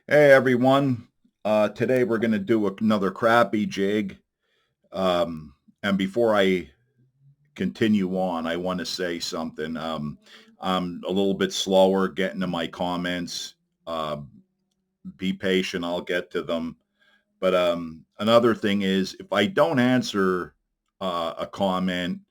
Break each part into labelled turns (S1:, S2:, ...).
S1: Hey everyone, today we're going to do another crappie jig. And before I continue on, I want to say something. I'm a little bit slower getting to my comments. Uh, be patient, I'll get to them. But another thing is, if I don't answer a comment,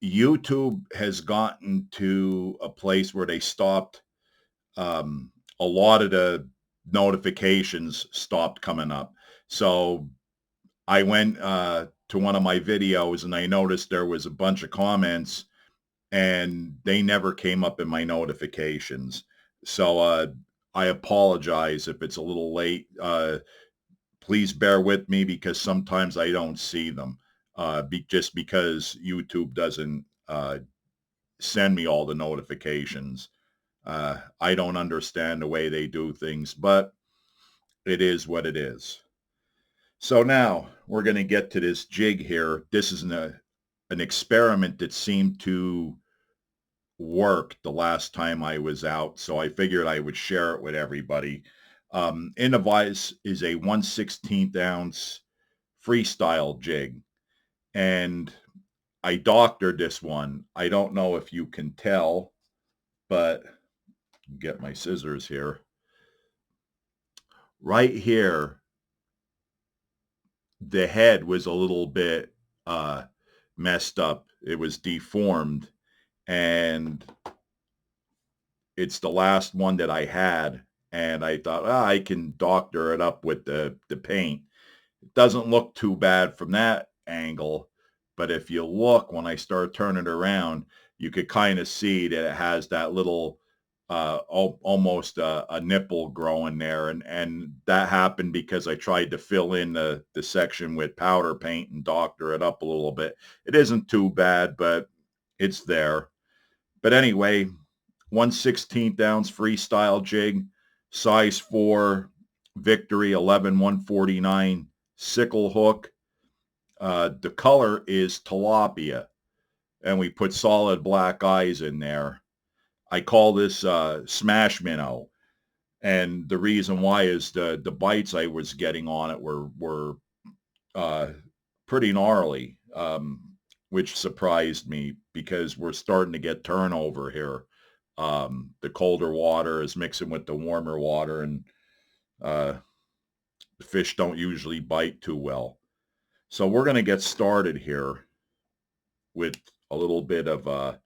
S1: YouTube has gotten to a place where they stopped a lot of the notifications stopped coming up. So I went to one of my videos and I noticed there was a bunch of comments and they never came up in my notifications. So I apologize if it's a little late. Please bear with me because sometimes I don't see them just because YouTube doesn't send me all the notifications. I don't understand the way they do things, but it is what it is. So now we're going to get to this jig here. This is an experiment that seemed to work the last time I was out, so I figured I would share it with everybody. In the vise is a 1/16 ounce freestyle jig, and I doctored this one. I don't know if you can tell, but get my scissors here. Right here, the head was a little bit messed up. It was deformed, and it's the last one that I had. And I thought, I can doctor it up with the paint. It doesn't look too bad from that angle, but if you look when I start turning it around, you could kind of see that it has that little almost a nipple growing there, and that happened because I tried to fill in the section with powder paint and doctor it up a little bit. It isn't too bad, but it's there. But anyway, 1/16 ounce freestyle jig, size 4, Victory 11-149 sickle hook. The color is tilapia, and we put solid black eyes in there. I call this smash minnow, and the reason why is the bites I was getting on it were uh, pretty gnarly, which surprised me because we're starting to get turnover here. The colder water is mixing with the warmer water, and uh, the fish don't usually bite too well. So we're going to get started here with a little bit of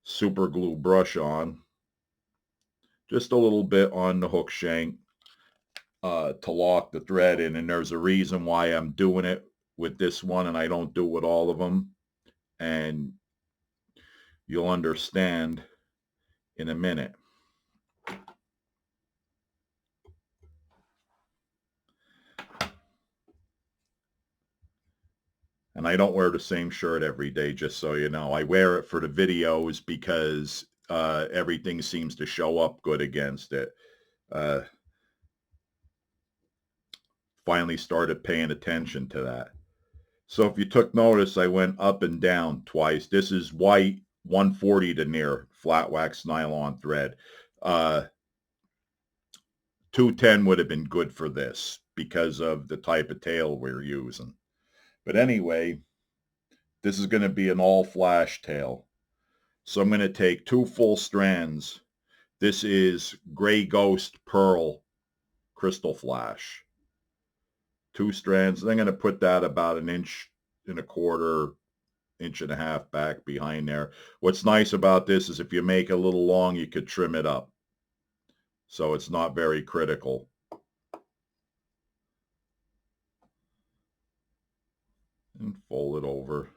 S1: super glue brush on, just a little bit on the hook shank to lock the thread in. And there's a reason why I'm doing it with this one and I don't do it with all of them. And you'll understand in a minute. And I don't wear the same shirt every day, just so you know. I wear it for the videos because everything seems to show up good against it. Uh, Finally started paying attention to that. So if you took notice, I went up and down twice. This is white 140 denier, flat wax nylon thread. 210 would have been good for this because of the type of tail we're using. But anyway, this is going to be an all flash tail. So I'm going to take 2 full strands. This is Gray Ghost Pearl Crystal Flash. 2 strands. And I'm going to put that about 1.25 1.5 inches back behind there. What's nice about this is if you make it a little long, you could trim it up. So it's not very critical. And fold it over.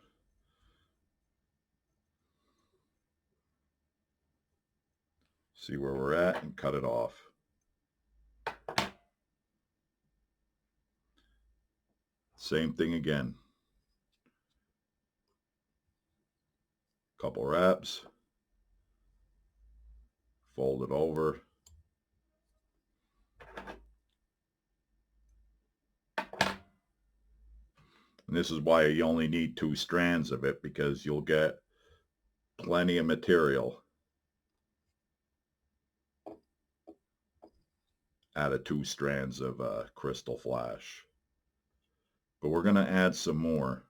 S1: See where we're at and cut it off. Same thing again. Couple wraps. Fold it over. And this is why you only need 2 strands of it, because you'll get plenty of material out of 2 strands of crystal flash. But we're going to add some more.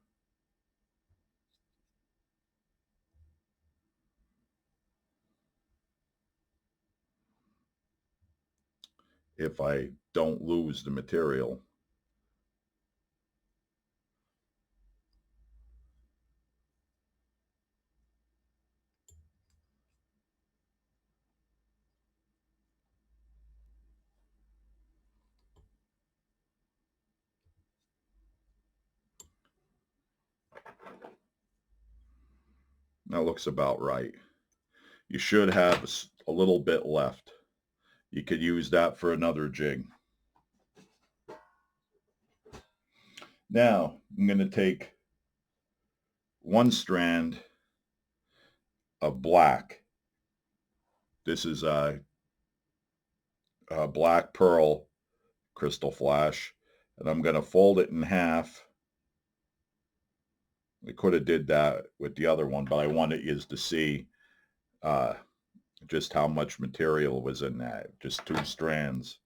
S1: If I don't lose the material. That looks about right. You should have a little bit left. You could use that for another jig. Now, I'm going to take 1 strand of black. This is a black pearl crystal flash, and I'm going to fold it in half. I could have did that with the other one, but I wanted you to see just how much material was in that. Just 2 strands.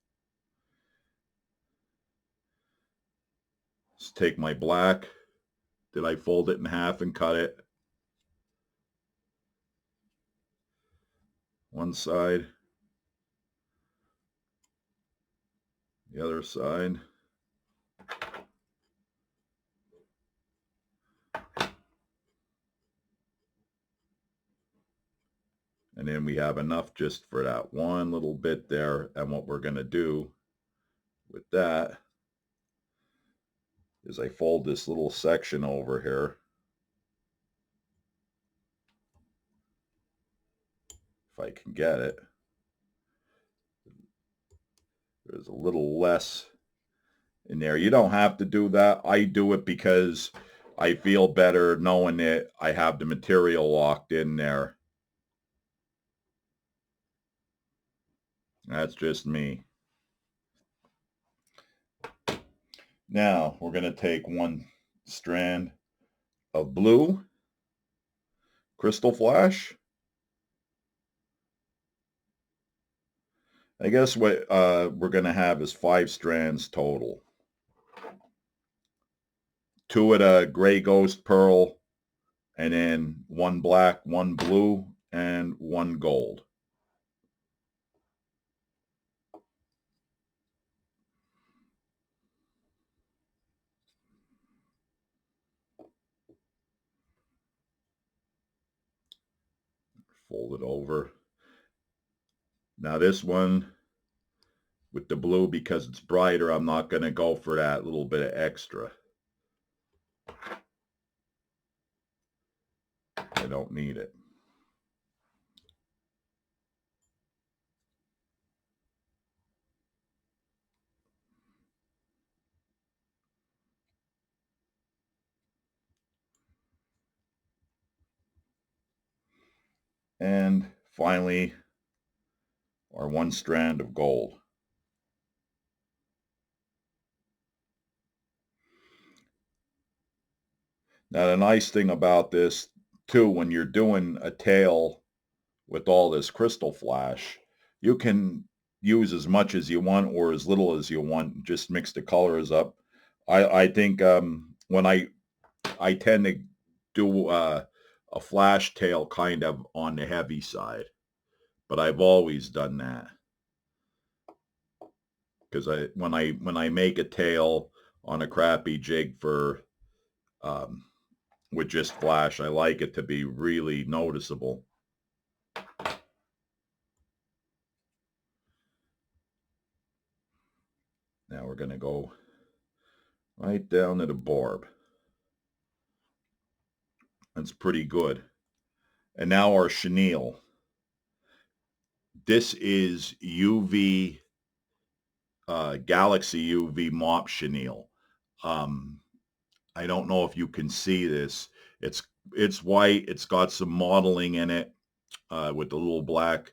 S1: Let's take my black. Did I fold it in half and cut it? One side. The other side. And then we have enough just for that one little bit there. And what we're going to do with that is I fold this little section over here. If I can get it. There's a little less in there. You don't have to do that. I do it because I feel better knowing that I have the material locked in there. That's just me. Now we're going to take 1 strand of blue crystal flash. I guess what we're going to have is 5 strands total. 2 of the gray ghost pearl, and then 1 black, 1 blue, and 1 gold. Fold it over. Now this one with the blue, because it's brighter, I'm not going to go for that little bit of extra. I don't need it. And finally, our 1 strand of gold. Now the nice thing about this too, when you're doing a tail with all this crystal flash, you can use as much as you want or as little as you want. Just mix the colors up. I think when I tend to do a flash tail kind of on the heavy side, but I've always done that because when I make a tail on a crappie jig for with just flash, I like it to be really noticeable. Now we're going to go right down to the barb. That's pretty good. And now our chenille. This is UV, Galaxy UV mop chenille. I don't know if you can see this. It's white. It's got some modeling in it with the little black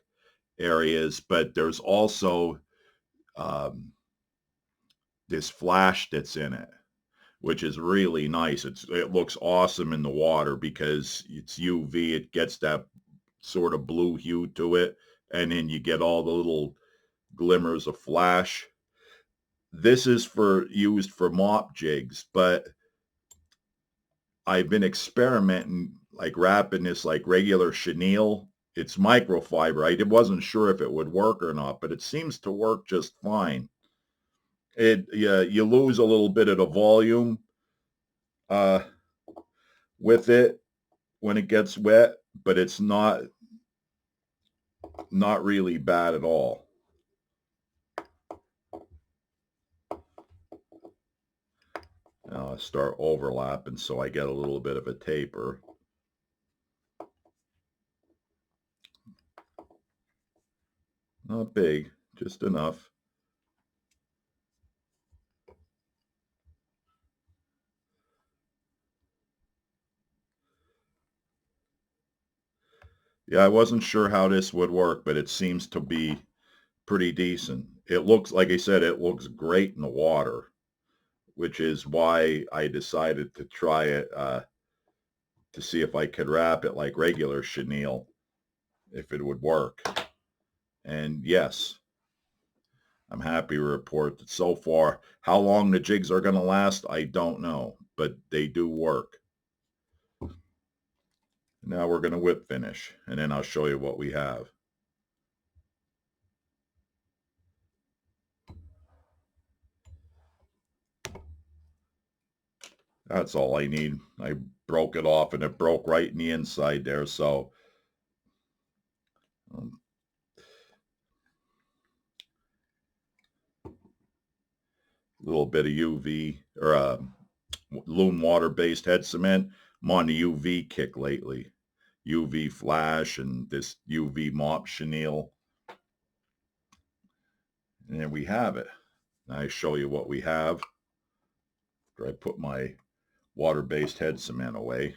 S1: areas, but there's also this flash that's in it, which is really nice. It looks awesome in the water because it's UV. It gets that sort of blue hue to it, and then you get all the little glimmers of flash. This is used for mop jigs, but I've been experimenting, like wrapping this like regular chenille. It's microfiber. I wasn't sure if it would work or not, but it seems to work just fine. You lose a little bit of the volume uh, with it when it gets wet, but it's not really bad at all. Now I start overlapping so I get a little bit of a taper. Not big, just enough. Yeah, I wasn't sure how this would work, but it seems to be pretty decent. It looks, like I said, it looks great in the water, which is why I decided to try it to see if I could wrap it like regular chenille, if it would work. And yes, I'm happy to report that so far, how long the jigs are going to last, I don't know, but they do work. Now we're going to whip finish, and then I'll show you what we have. That's all I need. I broke it off, and it broke right in the inside there, so a little bit of UV or Loom water-based head cement. I'm on the UV kick lately. UV flash and this UV mop chenille. And there we have it. Now I show you what we have after I put my water-based head cement away.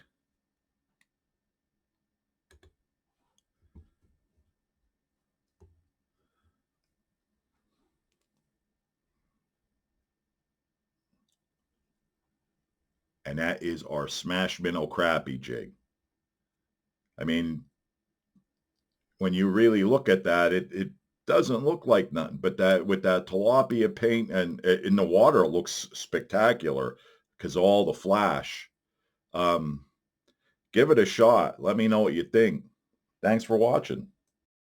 S1: And that is our Smash Minnow Crappie jig. I mean, when you really look at that, it doesn't look like nothing, but that with that tilapia paint and in the water, it looks spectacular because of all the flash. Um, Give it a shot. Let me know what you think. Thanks for watching.